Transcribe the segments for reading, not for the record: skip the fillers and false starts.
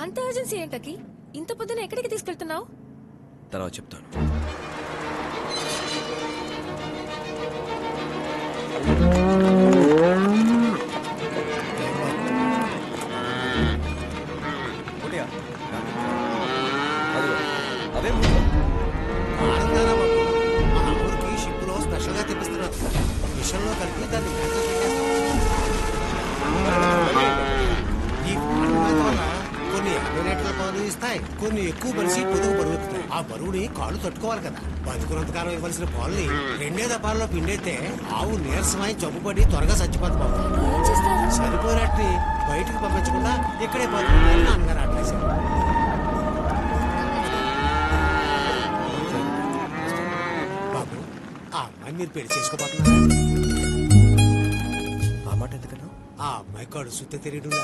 అంత అర్జెన్సీ ఏంటకి? ఇంత పొద్దున ఎక్కడికి తీసుకెళ్తున్నావు? తర్వాత చెప్తాను. అవే మన ఊరికి షిప్ లో స్పెషల్ గా తెప్పిస్తున్నారు. విషయంలో కలిపి దాన్ని ఈ మేత వల్ల కొన్ని 50 లీటర్ల పాలు ఇస్తాయి, కొన్ని ఎక్కువ బలిసి పొదుగు బరువు ఎక్కుతాయి. ఆ బరువుని కాళ్ళు తట్టుకోవాలి కదా. బతుకున్నంతకాలం ఇవ్వాల్సిన పాలని 2 దపాల్లో పిండైతే ఆవు నీరసమై జబ్బుపడి త్వరగా చచ్చిపోతాం. సరిపోయినట్టు బయటకు పంపించకుండా ఇక్కడే బతుకుతారని నాన్నగారు ఆటేశారు. బాబు, ఆ అమ్మాయి మీరు పెళ్లి చేసుకోబోతున్నారా? ఆ మాట ఎందుకన్నా? ఆ అమ్మాయి కాడు సుత్తే తెలియడుగా.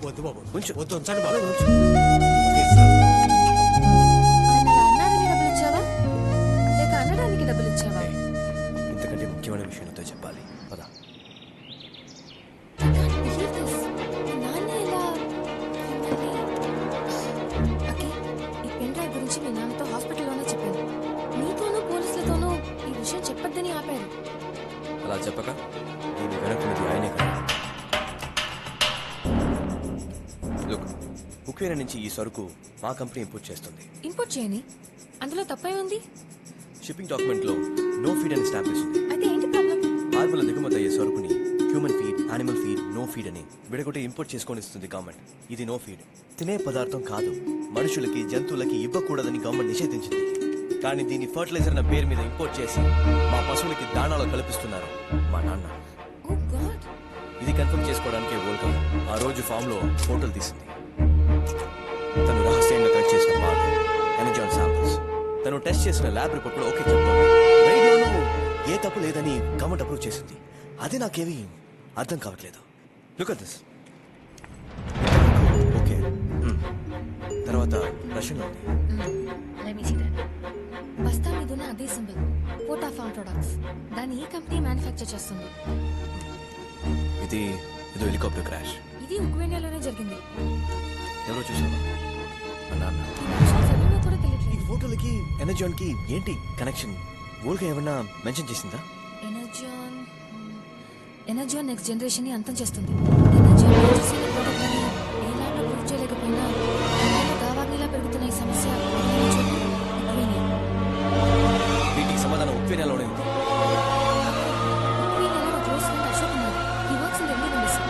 వద్దు బాబు, వద్దు ఉంచండి బాబు. డబ్బులు ఇచ్చావా లేక అనడానికి డబ్బులు ఇచ్చావా? ఇంతకంటే ముఖ్యమైన విషయంతో చెప్పాలి. పద. ఈ పెన్ డ్రైవ్ గురించి మీ నాన్నతో హాస్పిటల్లోనే చెప్పాను. నీతోనూ పోలీసులతోనూ ఈ విషయం చెప్పొద్దని ఆపారు. అలా చెప్పక దీని వెనక్కున్నది ఆయనే కదా. లుక్, ఉక్రెయిన్ నుంచి ఈ సరుకు మా కంపెనీ ఇంపోర్ట్ చేస్తుంది. ఇంపోర్ట్ చేయని అందులో తప్పే ఉంది. షిప్పింగ్ డాక్యుమెంట్ లో నో ఫీడ్ అని స్టాంప్ వేసింది. అయితే ఏంటి ప్రాబ్లం? మార్పుల దిగుమతి అయ్యే సరుకుని human feed, animal feed, no feed అని విడగొట్టి ఇంపోర్ట్ చేసుకొని ఇస్తుంది గవర్నమెంట్. ఇది నో ఫీడ్, తినే పదార్థం కాదు, మనుషులకి జంతువులకి ఇవ్వకూడదని గవర్నమెంట్ నిషేధించింది. కానీ దీన్ని ఫర్టిలైజర్ అన్న పేరు మీద ఇంపోర్ట్ చేసి మా పశువులకి దాణాలో కల్పిస్తున్నారు మా నాన్న. ఇది కన్ఫర్మ్ చేసుకోవడానికే వరల్డ్ ఆ రోజు ఫామ్ లో ఫోటోలు తీసింది. తను రహస్యంగా కట్ చేసిన పాలు, ఎనర్జాన్ శాంపిల్స్, తను టెస్ట్ చేసిన ల్యాబ్ రిపోర్ట్ కూడా ఓకే చెప్తోంది. రైడ్లోనూ ఏ తప్పు లేదని గవర్నమెంట్ అప్రూవ్ చేసింది. అది నాకేమీ అర్థం కావట్లేదు. Look at this. ఓకే, తర్వాత రష్యన్ ఉంది. బస్తా మీద ఉన్న అదే సింబల్ పోటా ఫార్మ్ ప్రొడక్ట్స్. దాన్ని ఈ కంపెనీ మ్యానుఫ్యాక్చర్ చేస్తుంది. ఇది హెలికాప్టర్ క్రాష్. ఇది ఉక్రెయిన్లోనే జరిగింది. ఎవరో చూసావా? మా నాన్న. కూడా ఈ తెలియట్లేదు. ఫోటోలకి ఎనర్జాన్ కి ఏంటి కనెక్షన్? ఊరిగా ఏమన్నా మెన్షన్ చేసిందా? ఎనర్జాన్ నెక్స్ట్ జనరేషన్ ని అంతం చేస్తుంది. ఎనర్జాన్ చేసిన ప్రోడక్ట్ అని ఏ ల్యాబ్లో ప్రూవ్ చేయలేకపోయినా దావాగ్నిలా పెరుగుతున్న ఈ సమస్య ఉక్రెయిన్. వీటికి సమాధానం ఉక్రెయిన్లోనే ఉంది. ఉక్రెయిన్లో క్లోజ్ ఫ్రెండ్ అశోక్ ఉన్నారు. He works in the Indian embassy.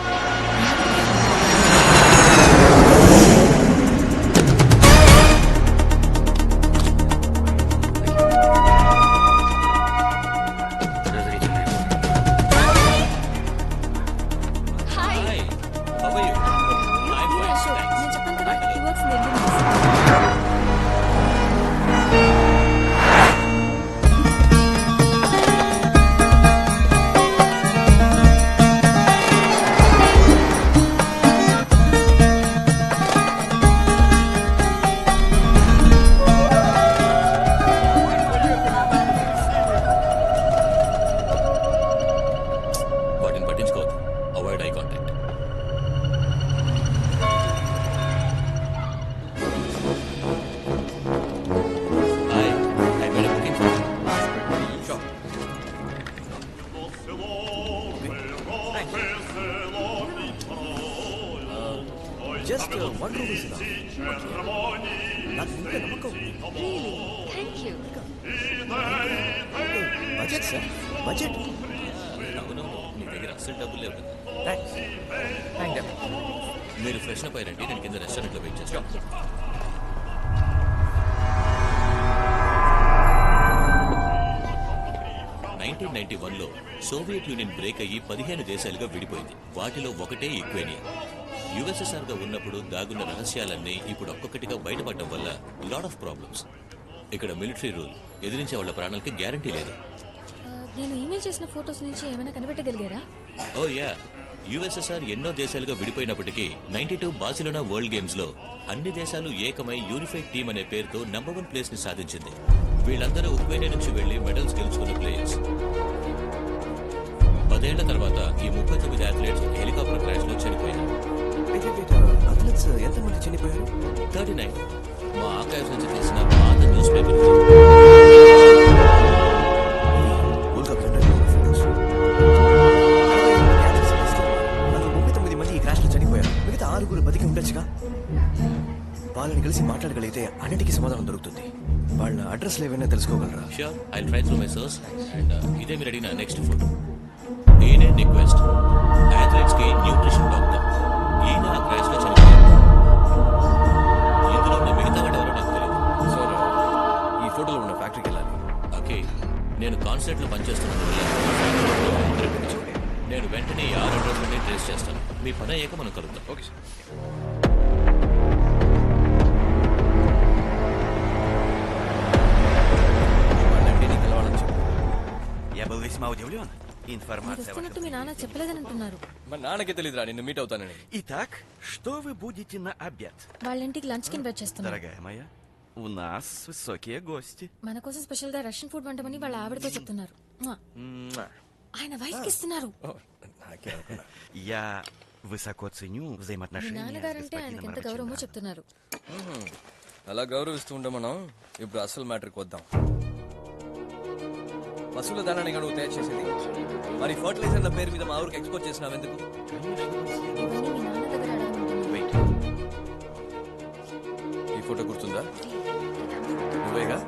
Just 1 room is enough. నాకు ఇంకా నమ్మకం ఉంది. Thank you. Budget sir, budget. నీ దగ్గర అసలు డబ్బులు లేవు కదా. Thank you. మీరు ఫ్రెష్ అప్ అయ్యారంటే నేను కింద రెస్టారెంట్లో వెయిట్ చేస్తాను. 1991లో సోవియట్ యూనియన్ బ్రేక్ అయ్యి 15 దేశాలుగా విడిపోయింది. వాటిలో ఒకటే యుక్రెయిన్. యుఎస్ఎస్ఆర్ గా ఉన్నప్పుడు దాగున్న రహస్యాలన్నీ ఇప్పుడు ఒక్కొక్కటిగా బయటపడడం వల్ల లాట్ ఆఫ్ ప్రాబ్లమ్స్. ఇక్కడ మిలిటరీ రూల్, ఎదిరించే వాళ్ళ ప్రాణాలకి గ్యారంటీ లేదు. నేను ఈమెయిల్ చేసిన ఫోటోస్ నుంచి ఏమైనా కనిపెట్టగలిగారా? ఓ యా, యుఎస్ఎస్ఆర్ ఎన్నో దేశాలుగా విడిపోయినప్పటికీ 92 బార్సిలోనా వరల్డ్ గేమ్స్ లో అన్ని దేశాలు ఏకమై యూనిఫైడ్ టీమ్ అనే పేరుతో నంబర్ 1 ప్లేస్ ని సాధించింది. వీళ్ళందరూ ఉక్రెయిన్ నుంచి వెళ్లి మెడల్స్ గెలుచుకున్న ప్లేయర్స్. 10 ఏళ్ల తర్వాత ఈ 39 అథ్లెట్స్ హెలికాప్టర్ క్రాష్ లో చనిపోయారు. 39 మా ఆర్కైవ్స్ నుంచి తీసిన పాత న్యూస్ పేపర్. మిగతా 6 బతికి ఉండొచ్చుగా. వాళ్ళని కలిసి మాట్లాడగలిగితే అన్నిటికీ సమాధానం దొరుకుతుంది. వాళ్ళ అడ్రస్ ఏమైనా తెలుసుకోగలరా? Sure, I try through my source. And ఇదే మీరు అడిగిన నెక్స్ట్ ఫోటో. ఈయనే రిక్వెస్ట్, అథ్లెట్స్ కి న్యూట్రిషన్ డాక్టర్. ఈయన ఆ క్రాష్ లో చనిపోయారు. ఇందులో ఉన్న మిగతా వాడు ఎవరో నాకు తెలియదు. సార్, ఈ ఫోటోలో ఉన్న ఫ్యాక్టరీకి వెళ్ళాలి. ఓకే, నేను కాన్సర్ట్ లో పనిచేస్తున్నందువల్ల నేను వెంటనే ఈ 6 అడ్రస్లని ట్రేస్ చేస్తాను. మీ పని అయ్యాక మనం కలుద్దాం. Okay sir. Я был весьма удивлен. మీరు Информация వస్తున్నట్టు మీ నాన్న చెప్పలేదని అంటున్నారు. మా నాన్నకే తెలియదురా నిన్ను మీట్ అవుతానని. Итак, что вы будете на обед? వాళ్ళ ఇంటికి లంచ్ కి ఇన్వైట్ చేస్తున్నారు. Дорогая моя, у нас высокие гости. మన కోసం స్పెషల్ గా రష్యన్ ఫుడ్ వండమని వాళ్ళ ఆవిడతో చెప్తున్నారు. ఆయన వైఫ్ కి ఇస్తున్నారు. నాకే అనుకున్నా. Я высоко ценю మీ взаимоотношения с నాన్నగారంటే ఆయనకి господином ఎంత గౌరవమో Рачино. చెప్తున్నారు. అలా గౌరవిస్తూ ఉండే మనం ఇప్పుడు అసలు మ్యాటర్కి వద్దాం. పశువుల దానాన్ని నువ్వు తయారు చేసేది, మరి ఫర్టిలైజర్ల పేరు మీద మా ఊరికి ఎక్స్పోర్ట్ చేసినావు ఎందుకు? ఇవన్నీ మీ నాన్న దగ్గర అడగమంటున్నారు. Wait. ఈ ఫోటో గుర్తుందా? నువ్వేగా?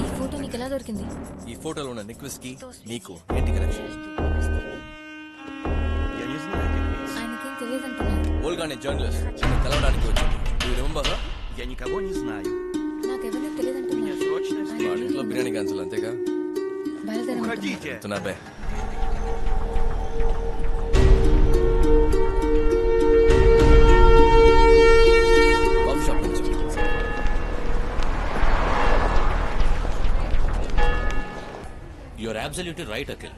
ఈ ఫోటో నీకు ఎలా దొరికింది? ఈ ఫోటోలో ఉన్న నిక్వెస్ కి నీకు ఏంటి కనెక్షన్? Я не знаю этих лиц. ఆయనకేం తెలియదంటున్నారు. ఓల్గానే జర్నలిస్ట్ నిన్ను కలవడానికి వచ్చింది. నువ్వు రిమెంబర్? Я никого не знаю. నాకెవరూ తెలియదంటున్నారు. Срочно వాళ్ళ ఇంట్లో బిర్యానీ క్యాన్సిల్ అంతేగా? బయలుదేరండి. уходите. తునాబే. కాఫీ షాప్ నుంచి యువర్ అబ్సల్యూట్లీ రైట్ అఖిల్.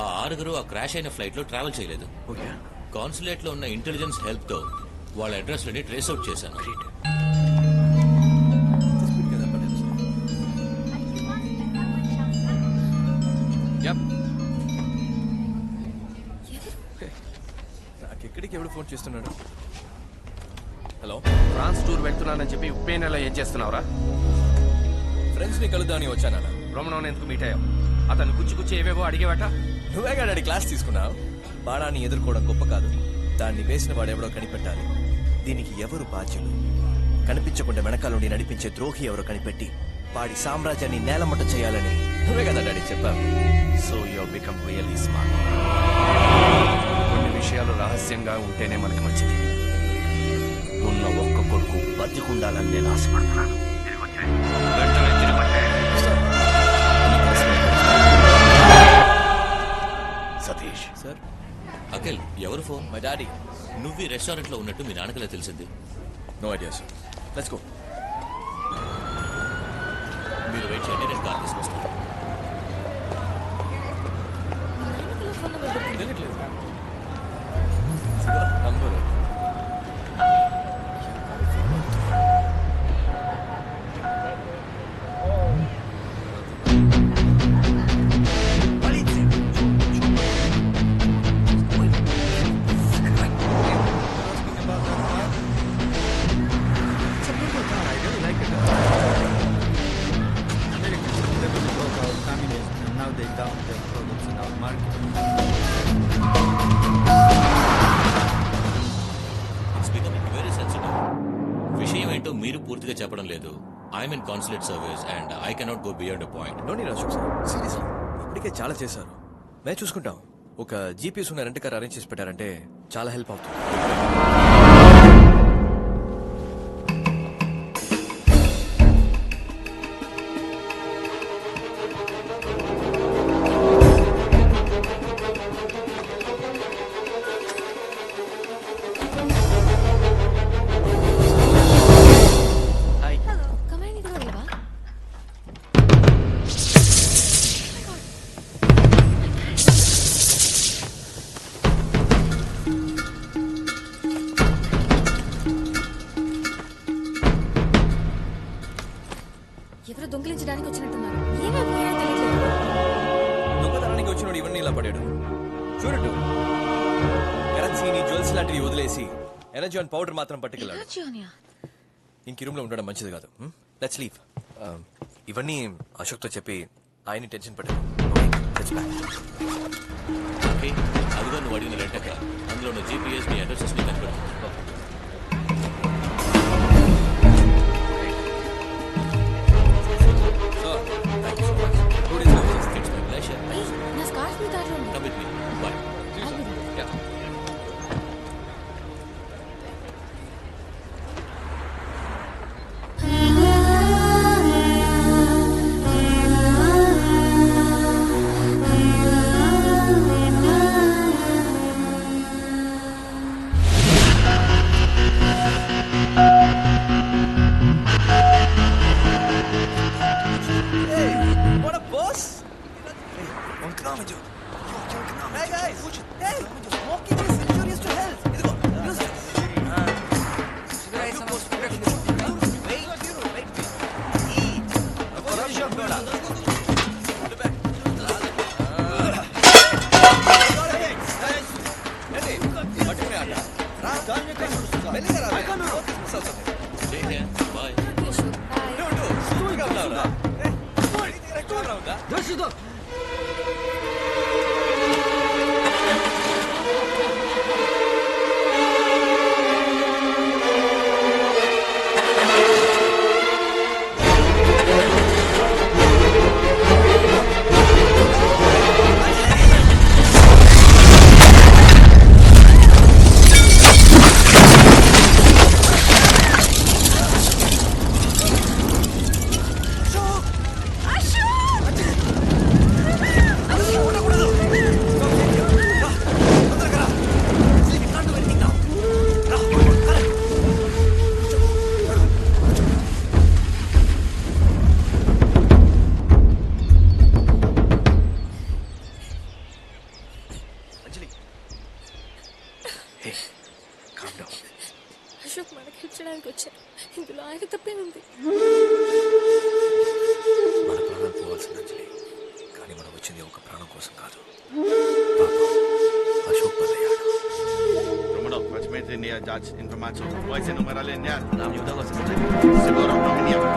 ఆ 6 ఆ క్రాష్ అయిన ఫ్లైట్ లో ట్రావెల్ చేయలేదు. Oh, yeah? కాన్సులేట్ లో ఉన్న ఇంటెలిజెన్స్ హెల్ప్ తో వాళ్ళ అడ్రస్ లని ట్రేస్ అవుట్ చేశాను. నాకెక్కడికి ఎవడు ఫోన్ చేస్తున్నాడు? హలో, ఫ్రాన్స్ టూర్ వెళ్తున్నానని చెప్పి ఉప్పే నెల ఏం చేస్తున్నావురా? ఫ్రెండ్స్ ని కలుద్దామని వచ్చానా? రోమనోని ఎందుకు మీట్ అయ్యావు? అతను కుచ్చి ఏవేవో అడిగేవట. నువ్వేగా డాడీ క్లాస్ తీసుకున్నావు. బాణాన్ని ఎదుర్కోవడం గొప్ప కాదు, దాన్ని వేసిన వాడెవడో కనిపెట్టాలి. దీనికి ఎవరు బాధ్యులు? కనిపించకుండా వెనకాలండి నడిపించే ద్రోహి ఎవరో కనిపెట్టి వాడి సామ్రాజ్యాన్ని నేలమట్ట చేయాలని నువ్వే కదా డాడీ చెప్పావు. So you have become really smart. కొన్ని విషయాలు రహస్యంగా ఉంటేనే మనకి మంచిది. ఉన్న ఒక్క కొడుకు బతికుండాలని నేను ఆశపడుతున్నాను. వెంటనే తిరిగి వచ్చేయ్. సతీష్, సార్, అఖిల్, ఎవరు ఫోన్? My daddy. నువ్వు ఈ రెస్టారెంట్ లో ఉన్నట్టు మీ నాన్నకలా తెలిసింది. No idea sir. Let's go. మీరు వెయిట్ చేయండి, నేను కార్ తీసుకొస్తాను. ఆయనకి ఫోన్ నెంబర్ దొరికింది. తెలియట్లేదు. Number Now they dump their products in our market. It's becoming very sensitive. విషయం ఏంటో మీరు పూర్తిగా చెప్పడం లేదు. I'm in consulate service and I cannot go beyond a point. No నీ రాజు సార్, సీరియస్లీ ఇప్పటికే చాలా చేశారు. మేము చూసుకుంటాం. ఒక జీపీఎస్ ఉన్న రెంట్ కార్ అరేంజ్ చేసి పెట్టారంటే చాలా హెల్ప్ అవుతుంది. కమాండ్ ఇది వెళ్ళవా? ఎవరు దొంగిలించడానికి వచ్చినట్టున్నారు. ఏమైపోయాయో తెలియట్లేదు. దొంగతనానికి వచ్చినోడు ఇవన్నీ ఇలా పడాడు. చూడట్టు కరెన్సీని జ్యువెల్స్ లాంటివి వదిలేసి ఎనర్జీ ఆన్ పౌడర్ మాత్రం పట్టుకెళ్ళాడు. ఎనర్జీ ఆనియా? ఇంక రూమ్ లో ఉండడం మంచిది కాదు. Let's leave. ఇవన్నీ అశోక్తో చెప్పి ఆయన్ని టెన్షన్ పెట్టాను. ఓకే, అదిగో నువ్వు అడిగిన రెంటక అందులో ఉన్న జీపీఎస్ ని అడ్రసెస్ ని కనపడు. It's my pleasure. నా స్కార్ఫ్ మీ దాంట్లో ఉంది. Come with me. Bye. What a boss! Hey guys! Hey! Smoking is injurious to health. ఇదిగో, use it. Take care. Bye. Ashok, bye. Ashok మనకి ఇచ్చడానికి వచ్చారు. ఇందులో ఆయన తప్పే ఉంది. మన ప్రాణాలు పోవాల్సింది అంజలి, కానీ మనం వచ్చింది ఒక ప్రాణం కోసం కాదు. పాపం, Ashok బలయ్యాడు. Romano, facilmente ne ha dato informazioni. Poi se non me la legna, నా మీద sicuro non veniamo.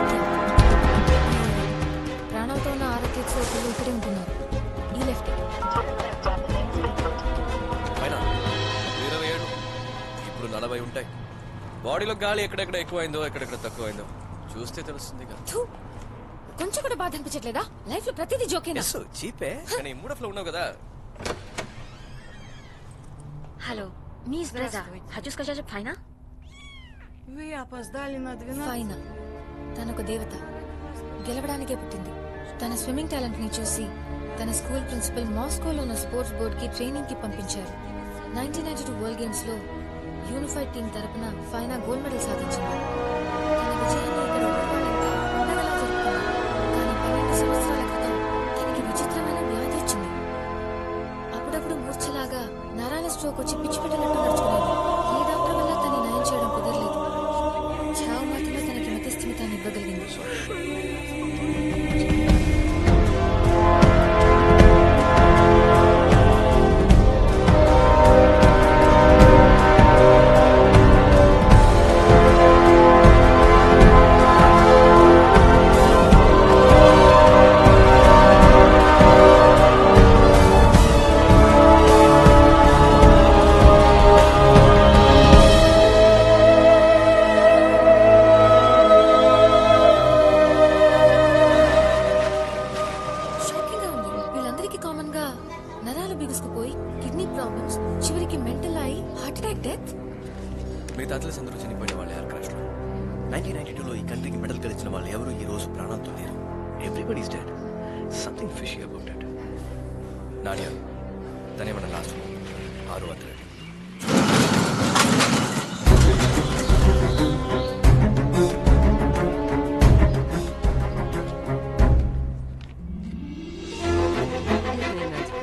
ప్రాణాలతో ఉన్న ఆరోగ్యతో ఒకరు ఇక్కడే ఉంటున్నారు. ఈ లెఫ్ట్. పైన 27, ఇప్పుడు 40 ఉంటాయి. బాడీలో గాలి ఎక్కడెక్కడ ఎక్కువైందో ఎక్కడెక్కడ తక్కువైందో చూస్తే తెలుస్తుంది కదా. థూ, కొంచెం కూడా బాధ అనిపించట్లేదా? లైఫ్ లో ప్రతిదీ జోకేనా? ఎస్ చీపే, కానీ మూడఫ్లో ఉన్నావు కదా. Halo, mi zbreza. Хочу сказать, файна? Вы опоздали на 12. ఫైనా తనొక దేవత, గెలవడానికే పుట్టింది. తన స్విమ్మింగ్ టాలెంట్ ని చూసి తన స్కూల్ ప్రిన్సిపల్ మాస్కోలో ఉన్న స్పోర్ట్స్ బోర్డ్ కి ట్రైనింగ్ కి పంపించారు. 1992 వరల్డ్ గేమ్స్ లో యూనిఫైడ్ టీం తరపున ఫైనా గోల్డ్ మెడల్ సాధించింది. తన విజయాన్ని ఇక్కడ ఉన్నవాళ్ళంతా పండగలా జరుపుకున్నారు. కానీ 12 సంవత్సరాల క్రితం తనకి విచిత్రమైన వ్యాధి వచ్చింది. అప్పుడప్పుడు మూర్ఛలాగా నరాల స్ట్రోక్ వచ్చి పిచ్చి పెట్టినట్టు నడుచుకునేది. ఏ డాక్టర్ వల్ల తనని నయం చేయడం కుదరలేదు. చావు మాత్రమే తనకి మతి స్థిమితాన్ని ఇవ్వగలిగింది. షాకింగ్ గా ఉంది. వీళ్ళందరికీ కామన్ గా నరాలు బిగుసుకుపోయి కిడ్నీ ప్రాబ్లమ్స్, చివరికి మెంటల్ అయి హార్ట్ అటాక్ డెత్. మీ తాతలు అందరూ చనిపోయిన వాళ్ళు ఎయిర్ క్రాష్ లో. 1992లో ఈ కంట్రీకి మెడల్ గెలిచిన వాళ్ళు ఎవరు ఈ రోజు ప్రాణంతో లేరు. Everybody is dead. Something fishy about it. Nadia తనేమన్నా లాస్ట్ 600.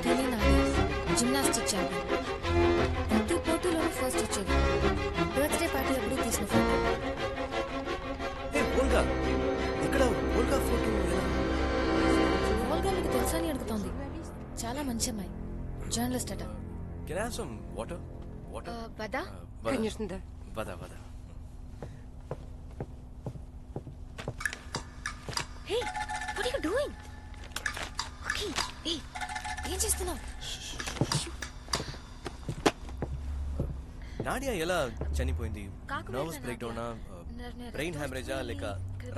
తనే నాడియా, జిమ్నాస్టిక్ ఛాంపియన్. ప్రతి పోటీలోనూ ఫస్ట్ వచ్చేది. బర్త్డే పార్టీ అప్పుడు తీసిన ఫోటో. ఓల్గా ఇక్కడ ఓల్గా ఫోటో ఓల్గా మీకు తెలుసా అని అడుగుతోంది. చాలా మంచి అమ్మాయి, జర్నలిస్ట్ అట. Can I have some water? Water? Wada? Конечно, да. వద వద. Hey, what are you doing? Okay, hey. ఏం చేస్తున్నావు? నాడియా ఎలా చనిపోయింది? కాకుమేళ్ళ నర్వస్ బ్రేక్ డౌనా, బ్రెయిన్ హ్యామరేజా లేక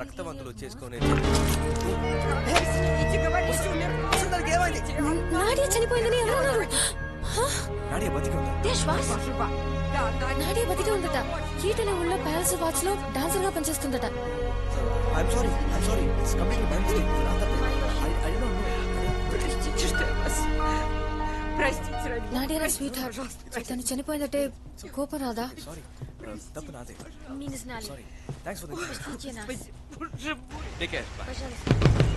రక్తవంతులు చేసుకునే? నాడియా చనిపోయిందని ఎవరన్నారు? నాడియా బతికి ఉందా? దేశ్వాస్ నాడియా బతికే ఉందట. కీర్తన ఊళ్ళో ప్యాలెస్ వాచ్ లో డాన్సర్ గా పనిచేస్తుందట. I'm sorry. It's completely my mistake. I don't know. Nadia నా స్వీట్ హార్ట్. తను చనిపోయిందంటే కోపం రాదా? Sorry. తప్పు నాదే. не знали. Sorry. Thanks for the Простите нас. Take care. Bye. Пожалуйста.